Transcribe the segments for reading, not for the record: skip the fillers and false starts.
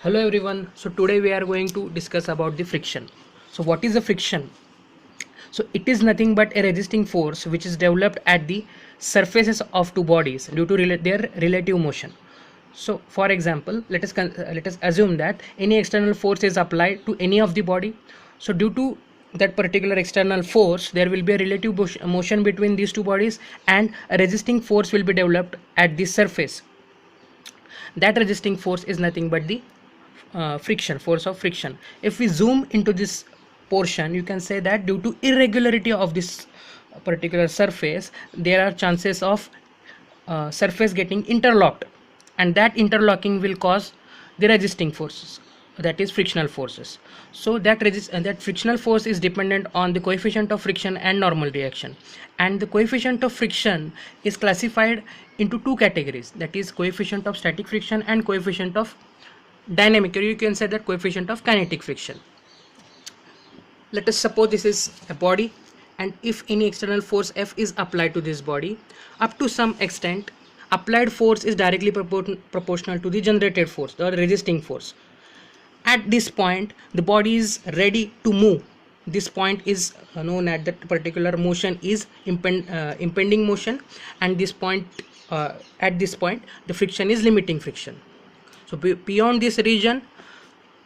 Hello everyone. So today we are going to discuss about the friction. So what is the friction? So it is nothing but a resisting force which is developed at the surfaces of two bodies due to their relative motion. So for example, let us assume that any external force is applied to any of the body. So due to that particular external force, there will be a relative motion between these two bodies, and a resisting force will be developed at the surface. That resisting force is nothing but the friction, force of friction. If we zoom into this portion, you can say that due to irregularity of this particular surface, there are chances of surface getting interlocked, and that interlocking will cause the resisting forces, that is frictional forces. So that frictional force is dependent on the coefficient of friction and normal reaction, and the coefficient of friction is classified into two categories, that is coefficient of static friction and coefficient of dynamic, or you can say that coefficient of kinetic friction. Let us suppose this is a body, and if any external force F is applied to this body, up to some extent applied force is directly proportional to the generated force, the resisting force. At this point the body is ready to move. This point is known as that particular motion is impending motion, and this point at this point the friction is limiting friction. So beyond this region,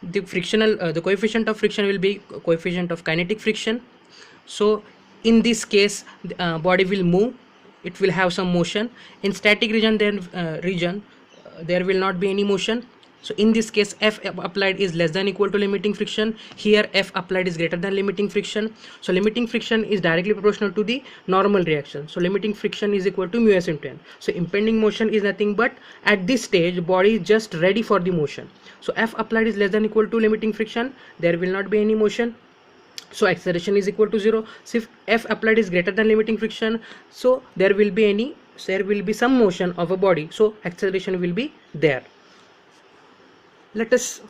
the the coefficient of friction will be coefficient of kinetic friction. So in this case the body will move, it will have some motion. In static region, there will not be any motion. So in this case F applied is less than equal to limiting friction. Here F applied is greater than limiting friction. So limiting friction is directly proportional to the normal reaction. So limiting friction is equal to mu s into n. So impending motion is nothing but at this stage body is just ready for the motion. So F applied is less than equal to limiting friction, there will not be any motion. So acceleration is equal to 0. So if F applied is greater than limiting friction, so there will be some motion of a body, so acceleration will be there. Let us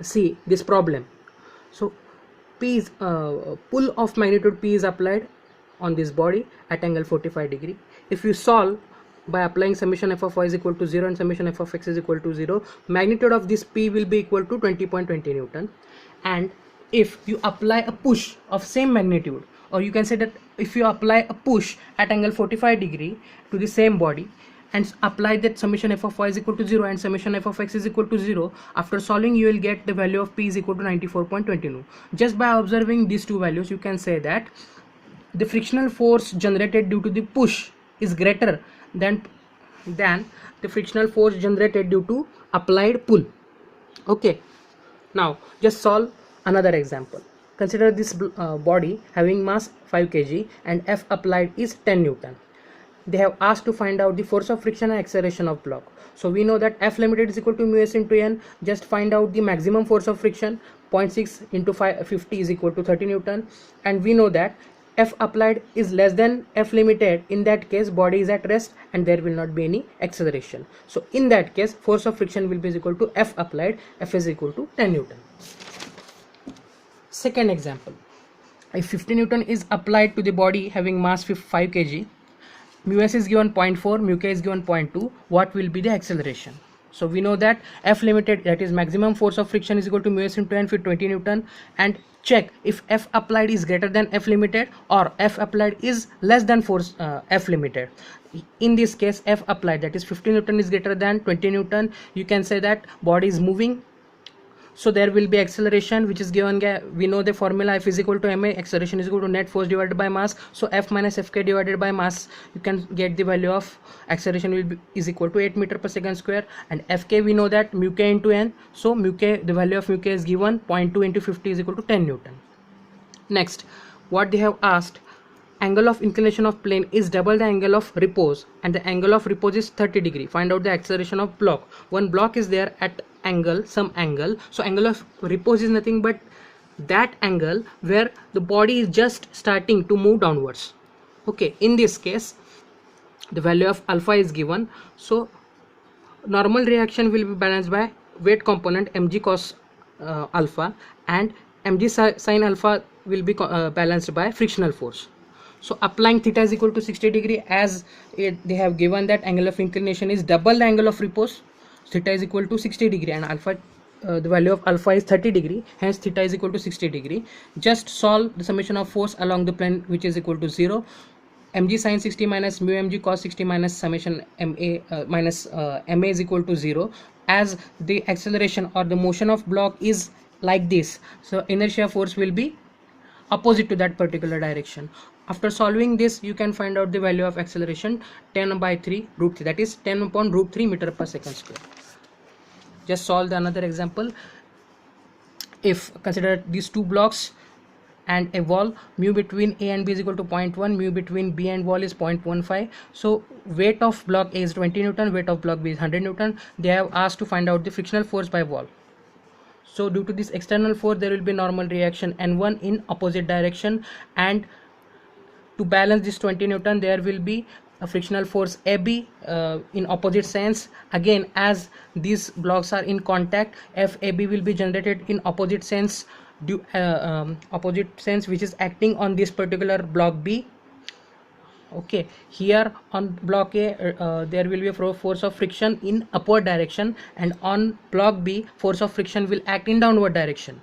see this problem. So P is pull of magnitude P is applied on this body at angle 45 degree. If you solve by applying summation f of y is equal to 0 and summation f of x is equal to 0, magnitude of this P will be equal to 20.20 Newton. And if you apply a push of same magnitude, or you can say that if you apply a push at angle 45 degree to the same body and apply that summation f of y is equal to 0 and summation f of x is equal to 0, after solving you will get the value of P is equal to 94.22. Just by observing these two values, you can say that the frictional force generated due to the push is greater than the frictional force generated due to applied pull. Okay, now just solve another example. Consider this body having mass 5 kg and F applied is 10 Newton. They have asked to find out the force of friction and acceleration of block. So we know that F limited is equal to mu s into n. Just find out the maximum force of friction. 0.6 into 50 is equal to 30 Newton, and we know that F applied is less than F limited. In that case body is at rest and there will not be any acceleration. So in that case force of friction will be equal to F applied. F is equal to 10 Newton. Second example, if 50 Newton is applied to the body having mass 5 kg, mu s is given 0.4, mu k is given 0.2, what will be the acceleration? So we know that F limited, that is maximum force of friction, is equal to mu s into n for 20 Newton, and check if F applied is greater than F limited or F applied is less than force F limited. In this case F applied, that is 50 Newton, is greater than 20 Newton. You can say that body is moving, so there will be acceleration which is given. We know the formula, F is equal to ma, acceleration is equal to net force divided by mass. So F minus Fk divided by mass, you can get the value of acceleration is equal to 8 meter per second square, and Fk we know that mu k into n. So mu k, the value of mu k is given 0.2 into 50 is equal to 10 Newton. Next, what they have asked, angle of inclination of plane is double the angle of repose, and the angle of repose is 30 degree. Find out the acceleration of block. One block is there at angle, some angle. So angle of repose is nothing but that angle where the body is just starting to move downwards. Okay, in this case the value of alpha is given. So normal reaction will be balanced by weight component mg cos alpha, and mg sin alpha will be balanced by frictional force. So applying theta is equal to 60 degree, as they have given that angle of inclination is double the angle of repose. theta is equal to 60 degree, and alpha the value of alpha is 30 degree, hence theta is equal to 60 degree. Just solve the summation of force along the plane, which is equal to 0. Mg sin 60 minus mu mg cos 60 minus summation ma minus ma is equal to 0. As the acceleration or the motion of block is like this, so inertia force will be opposite to that particular direction. After solving this, you can find out the value of acceleration 10 by 3 root 3, that is 10 upon root 3 meter per second square. Just solve the another example. If consider these two blocks and a wall, mu between A and B is equal to 0.1, mu between B and wall is 0.15. So weight of block A is 20 Newton, weight of block B is 100 Newton. They have asked to find out the frictional force by wall. So due to this external force, there will be normal reaction N1 in opposite direction, and to balance this 20 Newton, there will be a frictional force AB in opposite sense. Again, as these blocks are in contact, FAB will be generated in opposite sense, which is acting on this particular block B. Okay, here on block A there will be a force of friction in upward direction, and on block B force of friction will act in downward direction,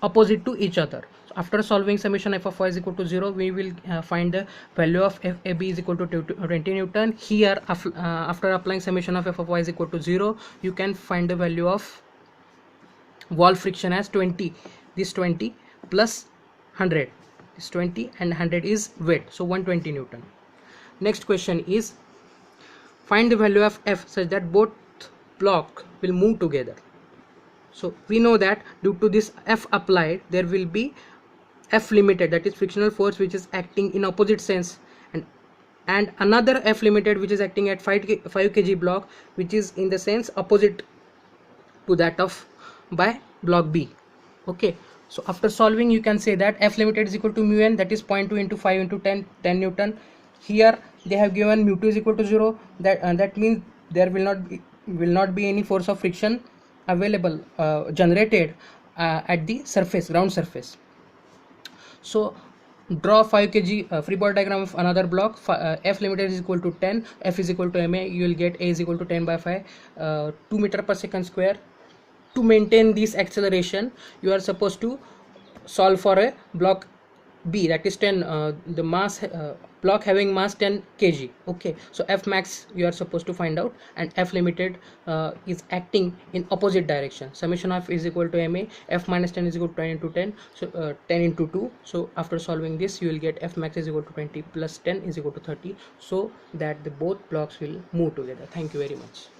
opposite to each other. So after solving summation f of y is equal to 0, we will find the value of FAB is equal to 20 Newton. Here after applying summation of f of y is equal to 0, you can find the value of wall friction as 20. This 20 plus 100, this 20 and 100 is weight, so 120 Newton. Next question is, find the value of F such that both block will move together. So we know that due to this F applied, there will be F limited, that is frictional force, which is acting in opposite sense, and another F limited which is acting at 5 kg block, which is in the sense opposite to that of by block B. Okay, so after solving, you can say that F limited is equal to mu n, that is 0.2 into 5 into 10 Newton. Here they have given mu2 is equal to 0, that means there will not be any force of friction available generated at the surface, ground surface. So draw 5 kg free body diagram of another block. F limited is equal to 10, F is equal to ma, you will get A is equal to 10 by 5, 2 meter per second square. To maintain this acceleration, you are supposed to solve for a block B, that is 10 the mass block having mass 10 kg. Okay, so F max you are supposed to find out, and F limited is acting in opposite direction. Summation of is equal to ma, F minus 10 is equal to 10 into 10, so 10 into 2. So after solving this, you will get F max is equal to 20 plus 10 is equal to 30, so that the both blocks will move together. Thank you very much.